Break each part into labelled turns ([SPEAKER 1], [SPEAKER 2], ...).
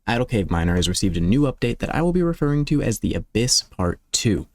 [SPEAKER 1] Idle Cave Miner has received a new update that I will be referring to as the Abyss Part 2.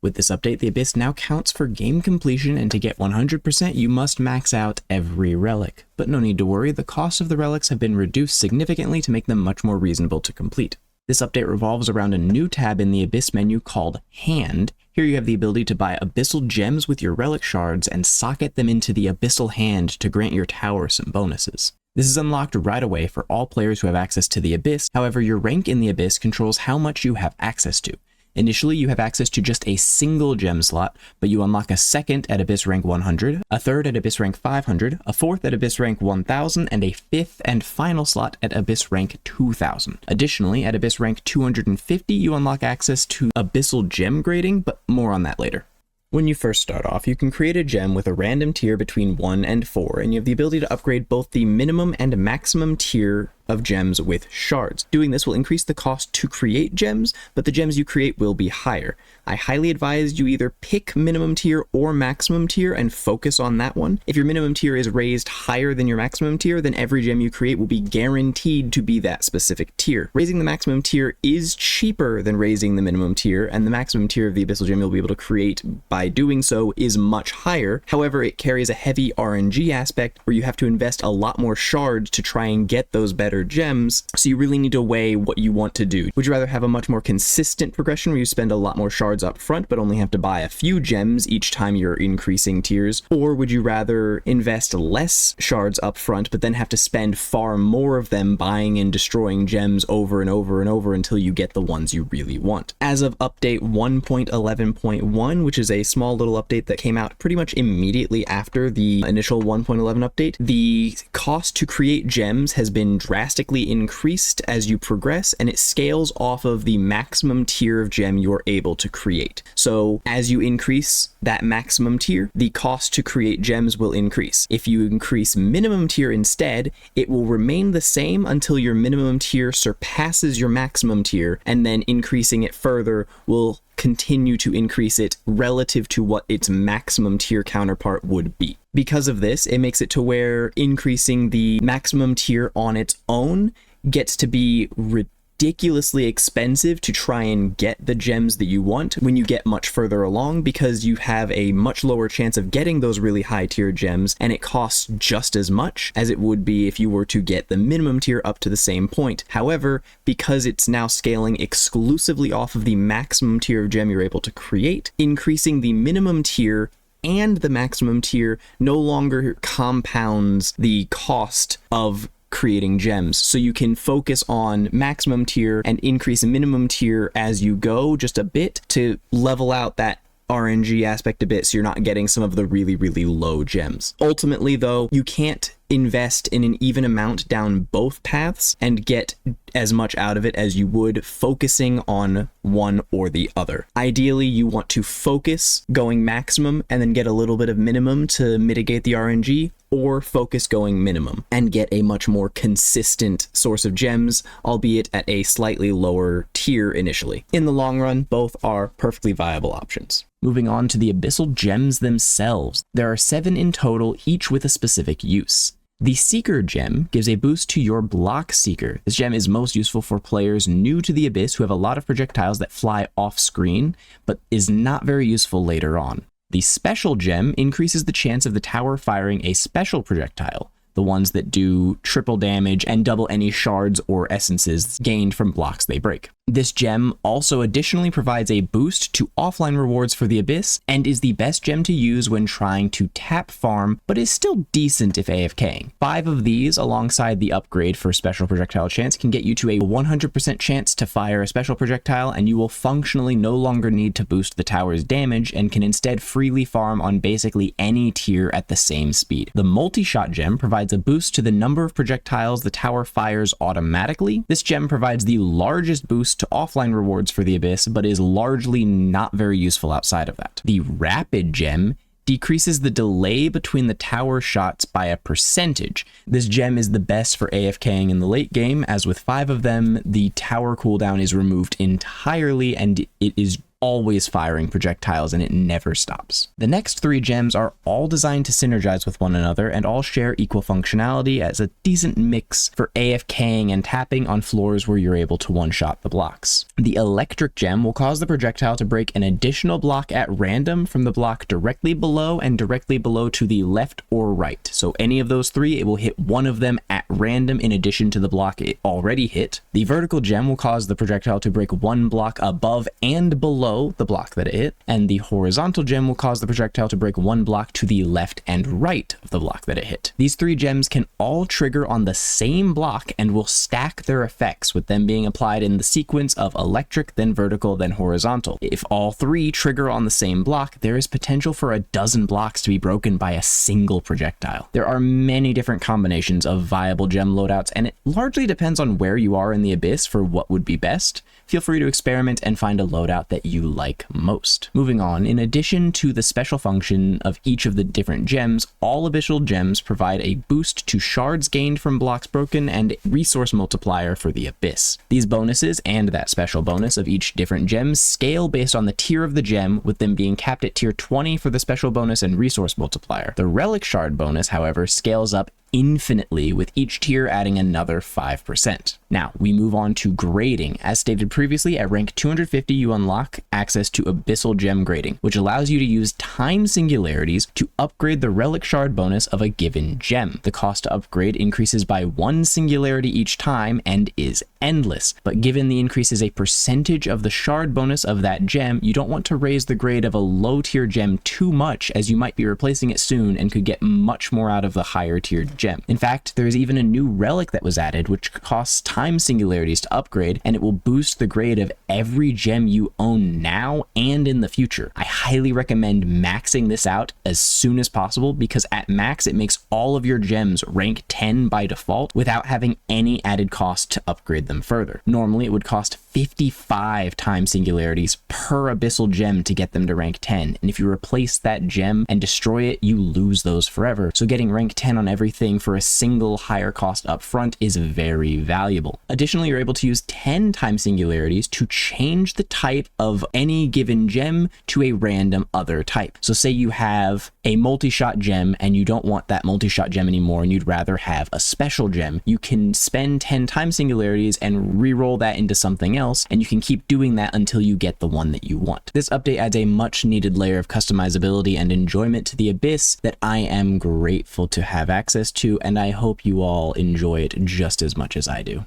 [SPEAKER 1] With this update, the Abyss now counts for game completion, and to get 100% you must max out every relic. But no need to worry, the cost of the relics have been reduced significantly to make them much more reasonable to complete. This update revolves around a new tab in the Abyss menu called Hand. Here you have the ability to buy Abyssal gems with your relic shards and socket them into the Abyssal Hand to grant your tower some bonuses. This is unlocked right away for all players who have access to the Abyss. However, your rank in the Abyss controls how much you have access to. Initially, you have access to just a single gem slot, but you unlock a second at Abyss rank 100, a third at Abyss rank 500, a fourth at Abyss rank 1000, and a fifth and final slot at Abyss rank 2000. Additionally, at Abyss rank 250, you unlock access to Abyssal gem grading, but more on that later. When you first start off, you can create a gem with a random tier between 1 and 4, and you have the ability to upgrade both the minimum and maximum tier of gems with shards. Doing this will increase the cost to create gems, but the gems you create will be higher. I highly advise you either pick minimum tier or maximum tier and focus on that one. If your minimum tier is raised higher than your maximum tier, then every gem you create will be guaranteed to be that specific tier. Raising the maximum tier is cheaper than raising the minimum tier, and the maximum tier of the Abyssal gem you'll be able to create by doing so is much higher. However, it carries a heavy RNG aspect where you have to invest a lot more shards to try and get those better gems, so you really need to weigh what you want to do. Would you rather have a much more consistent progression where you spend a lot more shards up front but only have to buy a few gems each time you're increasing tiers? Or would you rather invest less shards up front but then have to spend far more of them buying and destroying gems over and over and over until you get the ones you really want? As of update 1.11.1, which is a small little update that came out pretty much immediately after the initial 1.11 update, the cost to create gems has been drastically increased as you progress, and it scales off of the maximum tier of gem you're able to create. So as you increase that maximum tier, the cost to create gems will increase. If you increase minimum tier instead, it will remain the same until your minimum tier surpasses your maximum tier, and then increasing it further will continue to increase it relative to what its maximum tier counterpart would be. Because of this, it makes it to where increasing the maximum tier on its own gets to be ridiculously expensive to try and get the gems that you want when you get much further along, because you have a much lower chance of getting those really high tier gems, and it costs just as much as it would be if you were to get the minimum tier up to the same point. However, because it's now scaling exclusively off of the maximum tier of gem you're able to create, increasing the minimum tier and the maximum tier no longer compounds the cost of creating gems. So you can focus on maximum tier and increase minimum tier as you go just a bit to level out that RNG aspect a bit, so you're not getting some of the really, really low gems. Ultimately, though, you can't invest in an even amount down both paths and get as much out of it as you would focusing on one or the other. Ideally, you want to focus going maximum and then get a little bit of minimum to mitigate the RNG, or focus going minimum and get a much more consistent source of gems, albeit at a slightly lower tier initially. In the long run, both are perfectly viable options. Moving on to the Abyssal gems themselves. There are 7 in total, each with a specific use. The Seeker gem gives a boost to your Block Seeker. This gem is most useful for players new to the Abyss who have a lot of projectiles that fly off screen, but is not very useful later on. The Special gem increases the chance of the tower firing a special projectile, the ones that do triple damage and double any shards or essences gained from blocks they break. This gem also additionally provides a boost to offline rewards for the Abyss, and is the best gem to use when trying to tap farm, but is still decent if AFKing. 5 of these, alongside the upgrade for special projectile chance, can get you to a 100% chance to fire a special projectile, and you will functionally no longer need to boost the tower's damage, and can instead freely farm on basically any tier at the same speed. The Multi-Shot gem provides a boost to the number of projectiles the tower fires automatically. This gem provides the largest boost to offline rewards for the Abyss, but is largely not very useful outside of that. The Rapid gem decreases the delay between the tower shots by a percentage. This gem is the best for AFKing in the late game, as with 5 of them, the tower cooldown is removed entirely, and it is always firing projectiles and it never stops. The next 3 gems are all designed to synergize with one another and all share equal functionality as a decent mix for AFKing and tapping on floors where you're able to one-shot the blocks. The electric gem will cause the projectile to break an additional block at random from the block directly below and directly below to the left or right. So any of those 3, it will hit one of them at random in addition to the block it already hit. The vertical gem will cause the projectile to break 1 block above and below the block that it hit, and the horizontal gem will cause the projectile to break 1 block to the left and right of the block that it hit. These 3 gems can all trigger on the same block and will stack their effects, with them being applied in the sequence of electric, then vertical, then horizontal. If all 3 trigger on the same block, there is potential for a dozen blocks to be broken by a single projectile. There are many different combinations of viable gem loadouts, and it largely depends on where you are in the Abyss for what would be best. Feel free to experiment and find a loadout that you like most. Moving on, in addition to the special function of each of the different gems, all Abyssal gems provide a boost to shards gained from blocks broken and resource multiplier for the Abyss. These bonuses and that special bonus of each different gem scale based on the tier of the gem, with them being capped at tier 20 for the special bonus and resource multiplier. The relic shard bonus, however, scales up infinitely, with each tier adding another 5%. Now, we move on to grading. As stated previously, at rank 250, you unlock access to Abyssal Gem Grading, which allows you to use time singularities to upgrade the relic shard bonus of a given gem. The cost to upgrade increases by 1 singularity each time and is endless, but given the increase is a percentage of the shard bonus of that gem, you don't want to raise the grade of a low tier gem too much, as you might be replacing it soon and could get much more out of the higher tiered gem. In fact, there is even a new relic that was added which costs time singularities to upgrade, and it will boost the grade of every gem you own now and in the future. I highly recommend maxing this out as soon as possible, because at max it makes all of your gems rank 10 by default without having any added cost to upgrade them further. Normally it would cost 55 time singularities per Abyssal gem to get them to rank 10, and if you replace that gem and destroy it, you lose those forever. So getting rank 10 on everything for a single higher cost up front is very valuable. Additionally, you're able to use 10 time singularities to change the type of any given gem to a random other type. So say you have a multi-shot gem and you don't want that multi-shot gem anymore and you'd rather have a special gem, you can spend 10 time singularities and re-roll that into something else, and you can keep doing that until you get the one that you want. This update adds a much needed layer of customizability and enjoyment to the Abyss that I am grateful to have access to, and I hope you all enjoy it just as much as I do.